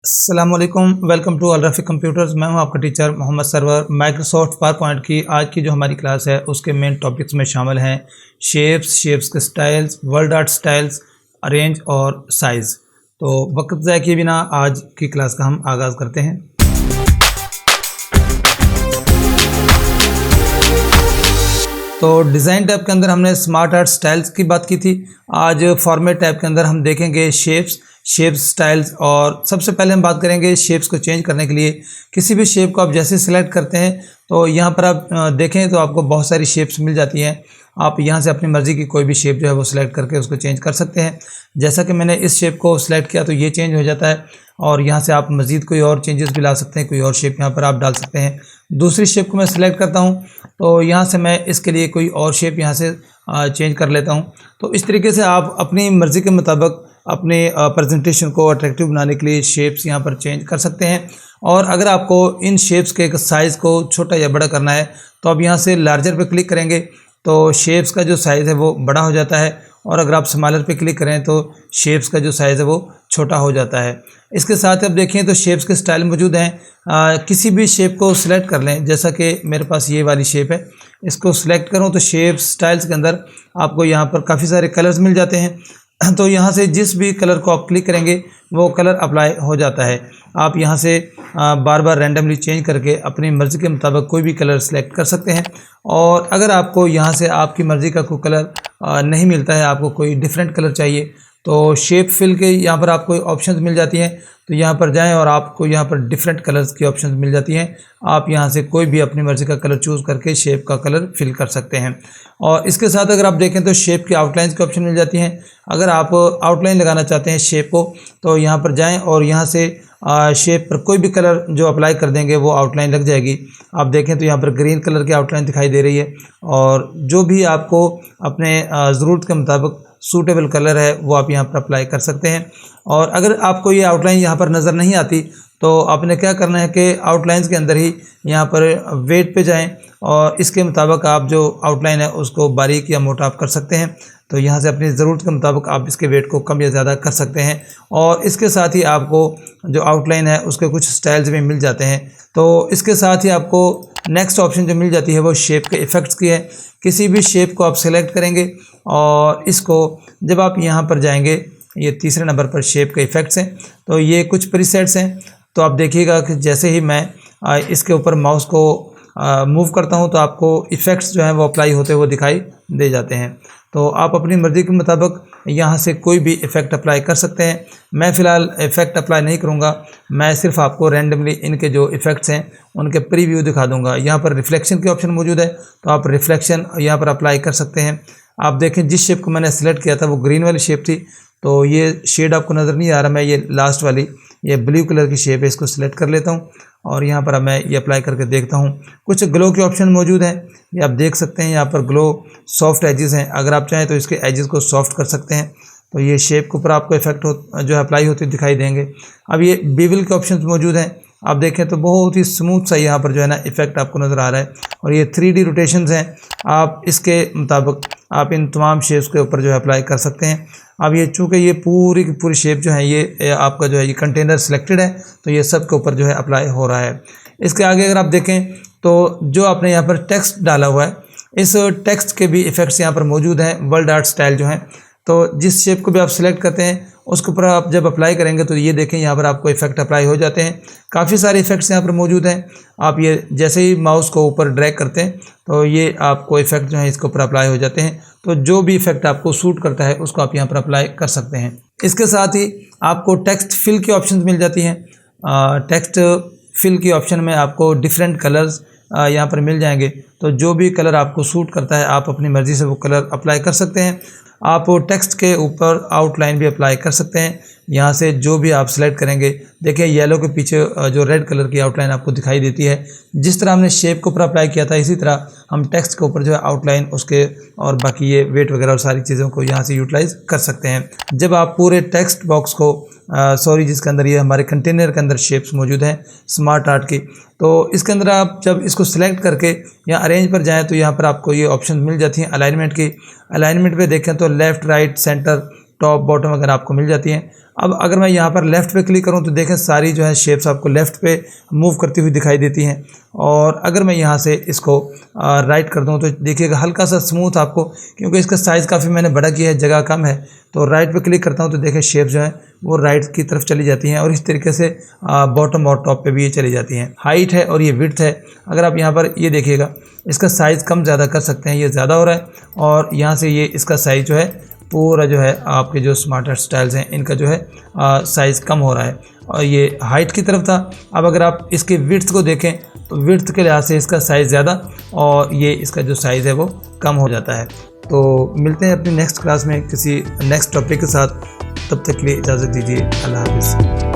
अस्सलामुअलैकुम, welcome to Al Rafiq computers. मैं हूं आपका teacher Mohammad Sarwar. Microsoft PowerPoint की आज की जो हमारी क्लास है उसके मेन टॉपिक्स में शामिल हैं शेप्स के styles, word art styles, arrange और साइज़। तो वक्त ज़ाया किए बिना आज की क्लास का हम आगाज़ करते हैं। तो डिज़ाइन टैब के अंदर हमने स्मार्ट आर्ट स्टाइल्स की बात की थी। आज फॉर्मेट टैब के अंदर हम देखेंगे शेप्स स्टाइल्स। और सबसे पहले हम बात करेंगे शेप्स को चेंज करने के लिए। किसी भी शेप को आप जैसे सिलेक्ट करते हैं तो यहाँ पर आप देखें तो आपको बहुत सारी शेप्स मिल जाती हैं। आप यहाँ से अपनी मर्ज़ी की कोई भी शेप जो है वो सिलेक्ट करके उसको चेंज कर सकते हैं। जैसा कि मैंने इस शेप को सिलेक्ट किया तो ये चेंज हो जाता है, और यहाँ से आप मज़ीद कोई और चेंजेस भी ला सकते हैं, कोई और शेप यहाँ पर आप डाल सकते हैं। दूसरी शेप को मैं सिलेक्ट करता हूँ तो यहाँ से मैं इसके लिए कोई और शेप यहाँ से चेंज कर लेता हूँ। तो इस तरीके से आप अपनी मर्ज़ी के मुताबिक अपने प्रेजेंटेशन को अट्रैक्टिव बनाने के लिए शेप्स यहाँ पर चेंज कर सकते हैं। और अगर आपको इन शेप्स के साइज़ को छोटा या बड़ा करना है तो आप यहाँ से लार्जर पे क्लिक करेंगे तो शेप्स का जो साइज़ है वो बड़ा हो जाता है, और अगर आप स्मॉलर पे क्लिक करें तो शेप्स का जो साइज़ है वो छोटा हो जाता है। इसके साथ आप देखें तो शेप्स के स्टाइल मौजूद हैं। किसी भी शेप को सिलेक्ट कर लें, जैसा कि मेरे पास ये वाली शेप है, इसको सिलेक्ट करूं तो शेप स्टाइल्स के अंदर आपको यहाँ पर काफ़ी सारे कलर्स मिल जाते हैं। तो यहाँ से जिस भी कलर को आप क्लिक करेंगे वो कलर अप्लाई हो जाता है। आप यहाँ से बार बार रैंडमली चेंज करके अपनी मर्ज़ी के मुताबिक कोई भी कलर सेलेक्ट कर सकते हैं। और अगर आपको यहाँ से आपकी मर्ज़ी का कोई कलर नहीं मिलता है, आपको कोई डिफरेंट कलर चाहिए, तो शेप फिल के यहाँ पर आपको ऑप्शंस मिल जाती हैं। तो यहाँ पर जाएं और आपको यहाँ पर डिफरेंट कलर्स की ऑप्शंस मिल जाती हैं। आप यहाँ से कोई भी अपनी मर्ज़ी का कलर चूज़ करके शेप का कलर फिल कर सकते हैं। और इसके साथ अगर आप देखें तो शेप की आउटलाइंस की ऑप्शन मिल जाती हैं। अगर आप आउटलाइन लगाना चाहते हैं शेप को तो यहाँ पर जाएँ और यहाँ से शेप पर कोई भी कलर जो अप्लाई कर देंगे वो आउटलाइन लग जाएगी। आप देखें तो यहाँ पर ग्रीन कलर की आउटलाइन दिखाई दे रही है, और जो भी आपको अपने ज़रूरत के मुताबिक सूटेबल कलर है वो आप यहाँ पर अप्लाई कर सकते हैं। और अगर आपको ये आउटलाइन यहाँ पर नज़र नहीं आती तो आपने क्या करना है कि आउटलाइंस के अंदर ही यहाँ पर वेट पे जाएं और इसके मुताबिक आप जो आउटलाइन है उसको बारीक या मोटा आप कर सकते हैं। तो यहाँ से अपनी ज़रूरत के मुताबिक आप इसके वेट को कम या ज़्यादा कर सकते हैं। और इसके साथ ही आपको जो आउटलाइन है उसके कुछ स्टाइल्स भी मिल जाते हैं। तो इसके साथ ही आपको नेक्स्ट ऑप्शन जो मिल जाती है वो शेप के इफ़ेक्ट्स की है। किसी भी शेप को आप सेलेक्ट करेंगे और इसको जब आप यहाँ पर जाएंगे, ये तीसरे नंबर पर शेप के इफ़ेक्ट्स हैं, तो ये कुछ प्रीसेट्स हैं। तो आप देखिएगा कि जैसे ही मैं इसके ऊपर माउस को मूव करता हूँ तो आपको इफ़ेक्ट्स जो हैं वो अप्लाई होते हुए दिखाई दे जाते हैं। तो आप अपनी मर्ज़ी के मुताबिक यहाँ से कोई भी इफ़ेक्ट अप्लाई कर सकते हैं। मैं फ़िलहाल इफ़ेक्ट अप्लाई नहीं करूँगा, मैं सिर्फ आपको रैंडमली इनके जो इफ़ेक्ट्स हैं उनके प्रीव्यू दिखा दूँगा। यहाँ पर रिफ्लेक्शन की ऑप्शन मौजूद है, तो आप रिफ्लेक्शन यहाँ पर अप्लाई कर सकते हैं। आप देखें जिस शेप को मैंने सेलेक्ट किया था वो ग्रीन वाली शेप थी, तो ये शेड आपको नज़र नहीं आ रहा। मैं ये लास्ट वाली ये ब्लू कलर की शेप है, इसको सिलेक्ट कर लेता हूँ और यहाँ पर अब मैं ये अप्लाई करके देखता हूँ। कुछ ग्लो के ऑप्शन मौजूद हैं, ये आप देख सकते हैं। यहाँ पर ग्लो सॉफ्ट एजेस हैं, अगर आप चाहें तो इसके एजेस को सॉफ्ट कर सकते हैं। तो ये शेप के ऊपर आपको इफेक्ट जो है अप्लाई होते दिखाई देंगे। अब ये बीविल के ऑप्शन मौजूद हैं, आप देखें तो बहुत ही स्मूथ सा यहाँ पर जो है ना इफेक्ट आपको नज़र आ रहा है। और ये 3D रोटेशंस हैं, आप इसके मुताबिक आप इन तमाम शेप्स के ऊपर जो है अप्लाई कर सकते हैं। अब ये चूँकि ये पूरी की पूरी शेप जो है ये आपका जो है ये कंटेनर सिलेक्टेड है, तो ये सब के ऊपर जो है अप्लाई हो रहा है। इसके आगे अगर आप देखें तो जो आपने यहाँ पर टेक्स्ट डाला हुआ है, इस टेक्स्ट के भी इफ़ेक्ट्स यहाँ पर मौजूद हैं। वर्ड आर्ट स्टाइल जो हैं, तो जिस शेप को भी आप सिलेक्ट करते हैं उसके ऊपर आप जब अप्लाई करेंगे तो ये देखें यहाँ पर आपको इफ़ेक्ट अप्लाई हो जाते हैं। काफ़ी सारे इफ़ेक्ट्स यहाँ पर मौजूद हैं। आप ये जैसे ही माउस को ऊपर ड्रैग करते हैं तो ये आपको इफ़ेक्ट जो है इसके ऊपर अप्लाई हो जाते हैं। तो जो भी इफ़ेक्ट आपको सूट करता है उसको आप यहाँ पर अप्लाई कर सकते हैं। इसके साथ ही आपको टेक्स्ट फिल की ऑप्शन मिल जाती हैं। टेक्स्ट फिल की ऑप्शन में आपको डिफरेंट कलर्स यहाँ पर मिल जाएंगे, तो जो भी कलर आपको सूट करता है आप अपनी मर्ज़ी से वो कलर अप्लाई कर सकते हैं। आप टेक्स्ट के ऊपर आउटलाइन भी अप्लाई कर सकते हैं। यहाँ से जो भी आप सेलेक्ट करेंगे, देखिए येलो के पीछे जो रेड कलर की आउटलाइन आपको दिखाई देती है। जिस तरह हमने शेप के ऊपर अप्लाई किया था इसी तरह हम टेक्स्ट के ऊपर जो है आउटलाइन उसके और बाकी ये वेट वगैरह और सारी चीज़ों को यहाँ से यूटिलाइज़ कर सकते हैं। जब आप पूरे टेक्स्ट बॉक्स को जिसके अंदर ये हमारे कंटेनर के अंदर शेप्स मौजूद हैं स्मार्ट आर्ट की, तो इसके अंदर आप जब इसको सिलेक्ट करके या अरेंज पर जाएँ तो यहाँ पर आपको ये ऑप्शन मिल जाती हैं अलाइनमेंट की। अलाइनमेंट पे देखें तो left right centre top bottom वगैरह आपको मिल जाती हैं। अब अगर मैं यहाँ पर लेफ़्ट पे क्लिक करूँ तो देखें सारी जो है शेप्स आपको लेफ़्ट पे मूव करती हुई दिखाई देती हैं। और अगर मैं यहाँ से इसको राइट कर दूँ तो देखिएगा हल्का सा स्मूथ आपको, क्योंकि इसका साइज़ काफ़ी मैंने बड़ा किया है, जगह कम है, तो राइट पे क्लिक करता हूँ तो देखें शेप जो है वो राइट की तरफ चली जाती हैं और इस तरीके से बॉटम और टॉप पे भी ये चली जाती हैं। हाइट है और ये विड्थ है, अगर आप यहाँ पर ये देखिएगा इसका साइज़ कम ज़्यादा कर सकते हैं, ये ज़्यादा हो रहा है और यहाँ से ये इसका साइज़ जो है पूरा जो है आपके जो स्मार्ट आर्ट स्टाइल्स हैं इनका जो है साइज़ कम हो रहा है और ये हाइट की तरफ था। अब अगर आप इसके विड्थ को देखें तो विड्थ के लिहाज से इसका साइज़ ज़्यादा और ये इसका जो साइज़ है वो कम हो जाता है। तो मिलते हैं अपनी नेक्स्ट क्लास में किसी नेक्स्ट टॉपिक के साथ, तब तक के लिए इजाज़त दीजिए। अल्लाह हाफ़िज़।